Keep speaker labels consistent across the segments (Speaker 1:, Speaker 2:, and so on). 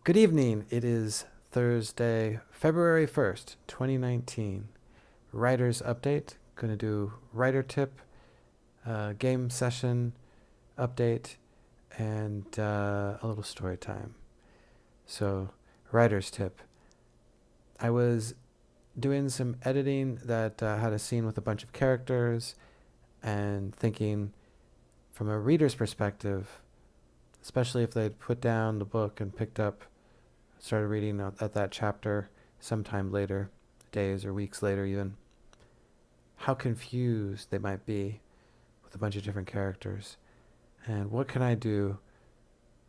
Speaker 1: Good evening. It is Thursday, February 1st, 2019. Writer's update. Going to do writer tip, game session update, and a little story time. So, writer's tip. I was doing some editing that had a scene with a bunch of characters and thinking from a reader's perspective, especially if they'd put down the book and picked up started reading at that chapter sometime later, days or weeks later even, how confused they might be with a bunch of different characters. And what can I do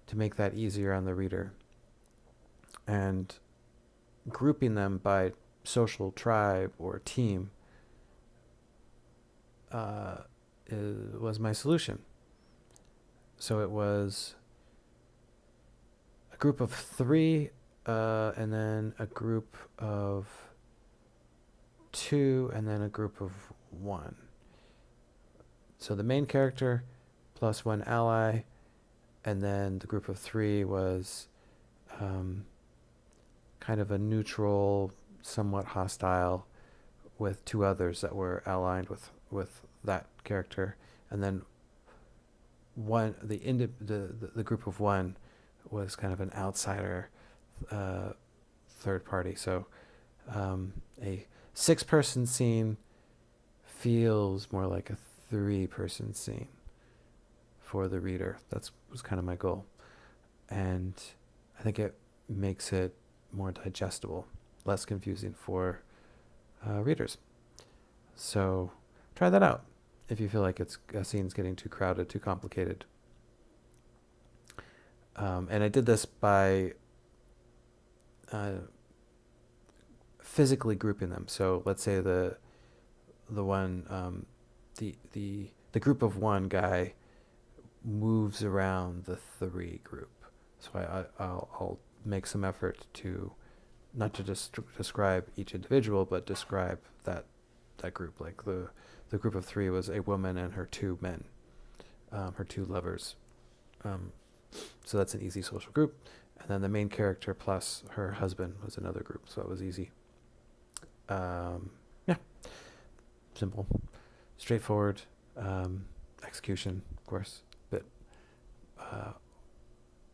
Speaker 1: to make that easier on the reader? And grouping them by social tribe or team was my solution. So it was a group of three, and then a group of two, and then a group of one. So the main character plus one ally, and then the group of three was kind of a neutral, somewhat hostile, with two others that were aligned with that character, and then the group of one was kind of an outsider, third party. So a 6-person scene feels more like a 3-person scene for the reader. That was kind of my goal, and I think it makes it more digestible, less confusing for readers. So try that out if you feel like a scene's getting too crowded, too complicated. And I did this by physically grouping them. So let's say the group of one guy moves around the 3 group. So I'll make some effort to not to just describe each individual, but describe that group. Like the group of 3 was a woman and her 2 men, her 2 lovers. So that's an easy social group. And then the main character plus her husband was another group. So it was easy. Yeah, simple, straightforward. Execution, of course, a bit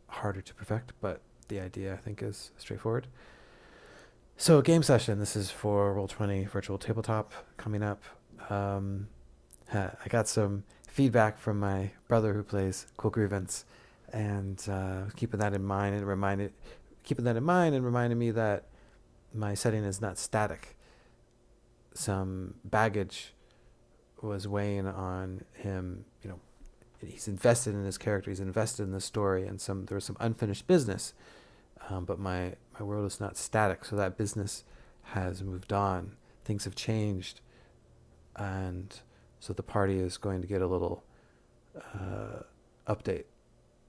Speaker 1: harder to perfect, but the idea I think is straightforward. So game session. This is for Roll20 Virtual Tabletop coming up. I got some feedback from my brother who plays Cool Grievance, and keeping that in mind and reminded me that my setting is not static. Some baggage was weighing on him. He's invested in his character, he's invested in the story, and there was some unfinished business. But my world is not static, so that business has moved on. Things have changed, and so the party is going to get a little update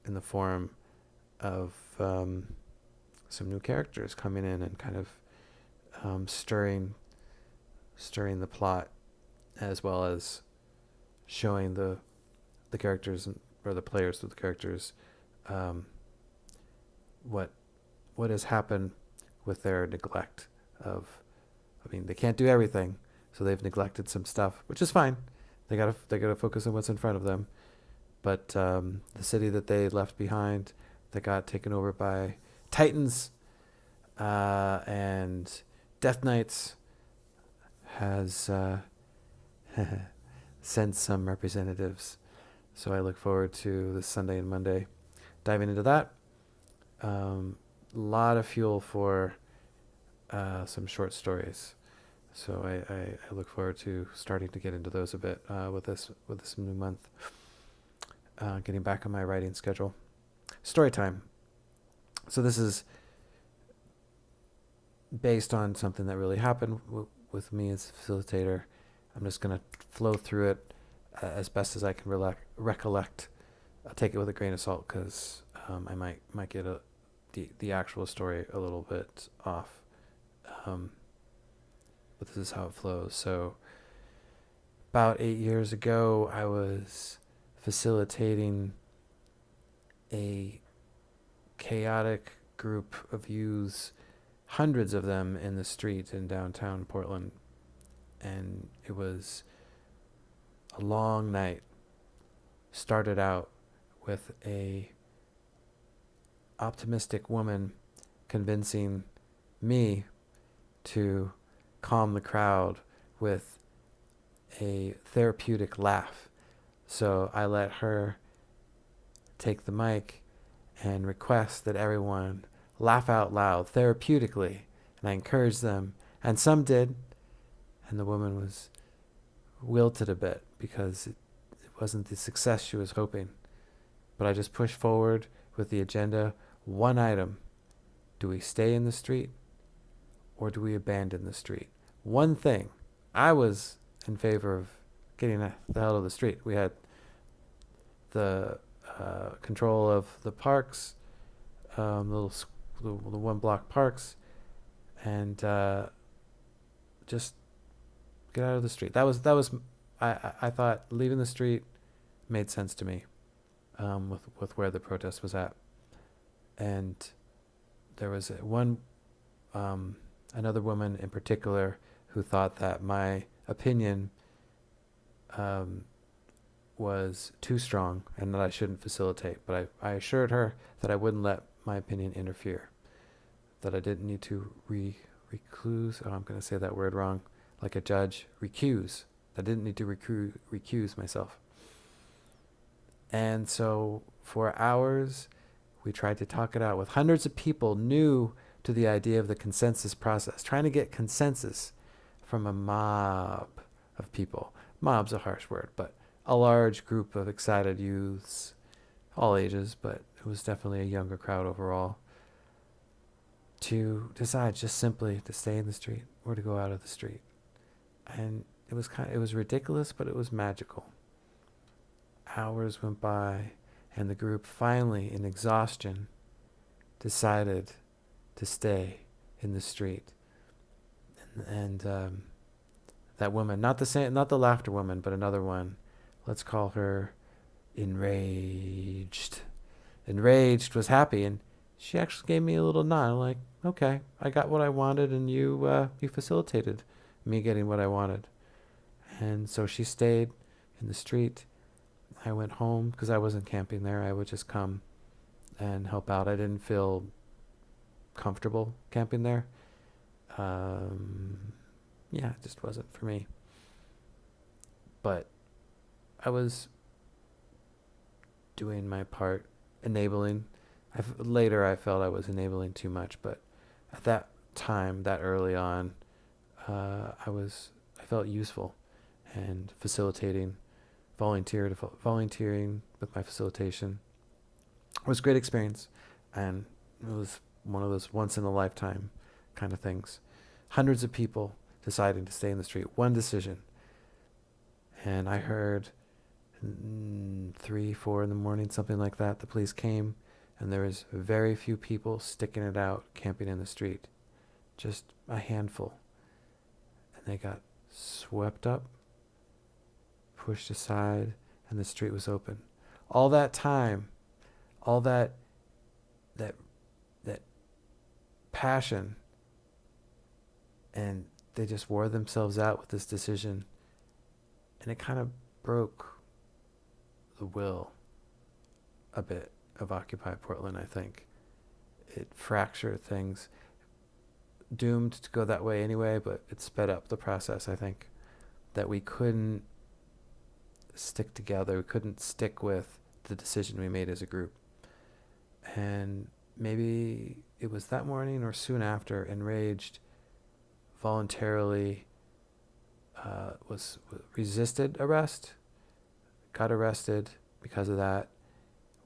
Speaker 1: in the form of some new characters coming in and kind of stirring the plot, as well as showing the characters or the players with the characters what has happened with their neglect of. They can't do everything, so they've neglected some stuff, which is fine. They gotta focus on what's in front of them. But the city that they left behind, that got taken over by Titans and Death Knights, has sent some representatives. So I look forward to this Sunday and Monday diving into that. Lot of fuel for some short stories. So I look forward to starting to get into those a bit with this new month. Getting back on my writing schedule. Story time. So this is based on something that really happened with me as a facilitator. I'm just going to flow through it as best as I can recollect. I'll take it with a grain of salt because I might get the actual story a little bit off. But this is how it flows. So about 8 years ago, I was facilitating a chaotic group of youths, hundreds of them in the street in downtown Portland. And it was a long night. Started out with a optimistic woman convincing me to calm the crowd with a therapeutic laugh. So I let her take the mic and request that everyone laugh out loud therapeutically. And I encouraged them, and some did. And the woman was wilted a bit because it wasn't the success she was hoping. But I just pushed forward with the agenda. One item: do we stay in the street or do we abandon the street? One thing. I was in favor of getting the hell out of the street. We had the control of the parks, the one block parks, and just get out of the street. That was I thought leaving the street made sense to me, with where the protest was at. And there was another woman in particular who thought that my opinion was too strong and that I shouldn't facilitate. But I assured her that I wouldn't let my opinion interfere, that I didn't need to recluse. Oh, I'm going to say that word wrong, like a judge. Recuse. I didn't need to recuse myself. And so for hours, we tried to talk it out with hundreds of people new to the idea of the consensus process, trying to get consensus from a mob of people. Mob's a harsh word, but a large group of excited youths, all ages, but it was definitely a younger crowd overall, to decide just simply to stay in the street or to go out of the street. And it was ridiculous, but it was magical. Hours went by, and the group finally, in exhaustion, decided to stay in the street. And that woman, not the laughter woman, but another one, let's call her Enraged. Enraged was happy, and she actually gave me a little nod, like, okay, I got what I wanted, and you facilitated me getting what I wanted. And so she stayed in the street. I went home because I wasn't camping there. I would just come and help out. I didn't feel comfortable camping there. Yeah, it just wasn't for me. But I was doing my part, enabling. Later I felt I was enabling too much, but at that time, that early on, I felt useful and facilitating, volunteering with my facilitation. It was a great experience, and it was one of those once in a lifetime kind of things. Hundreds of people deciding to stay in the street. One decision. And I heard 3, 4 in the morning, something like that, the police came, and there was very few people sticking it out, camping in the street. Just a handful. And they got swept up, pushed aside, and the street was open. All that time, all that passion, and they just wore themselves out with this decision, and it kind of broke the will a bit of Occupy Portland, I think. It fractured things, doomed to go that way anyway, but it sped up the process, I think, that we couldn't stick together, we couldn't stick with the decision we made as a group. And maybe it was that morning or soon after, Enraged voluntarily was resisted arrest, got arrested because of that,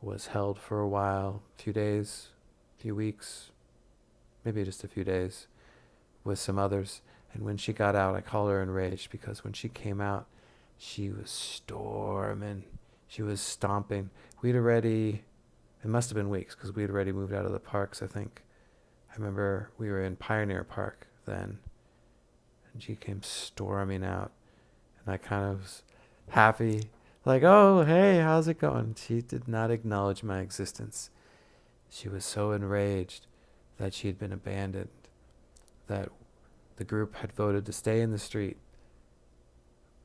Speaker 1: was held for a while, a few days, a few weeks, maybe just a few days, with some others. And when she got out, I called her Enraged, because when she came out, she was storming. She was stomping. It must have been weeks, because we'd already moved out of the parks, I think. I remember we were in Pioneer Park then, and she came storming out, and I kind of was happy, like, oh, hey, how's it going? She did not acknowledge my existence. She was so enraged. that she had been abandoned, that the group had voted to stay in the street,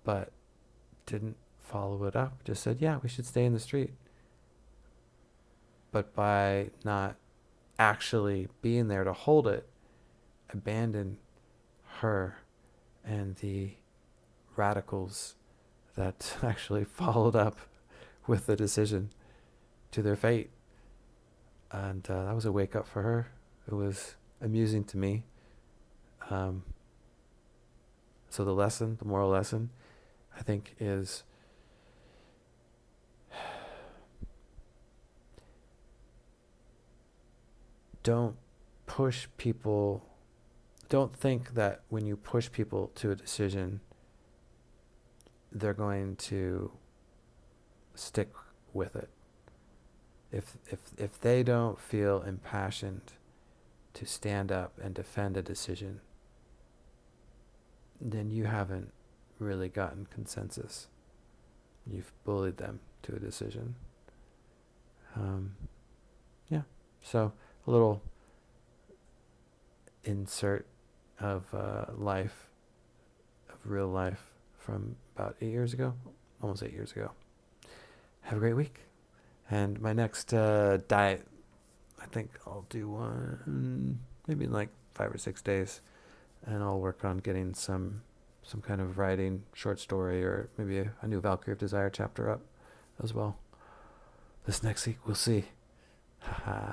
Speaker 1: but didn't follow it up. Just said, yeah, we should stay in the street. But by not actually being there to hold it, abandoned her and the radicals that actually followed up with the decision to their fate. And that was a wake up for her. It was amusing to me. So the moral lesson, I think, is don't think that when you push people to a decision, they're going to stick with it. If they don't feel impassioned to stand up and defend a decision, then you haven't really gotten consensus. You've bullied them to a decision. So a little insert of real life from about 8 years ago, almost 8 years ago. Have a great week. And my next diet, I think I'll do one maybe in like 5 or 6 days, and I'll work on getting some kind of writing, short story, or maybe a new Valkyrie of Desire chapter up as well. This next week, we'll see. Haha.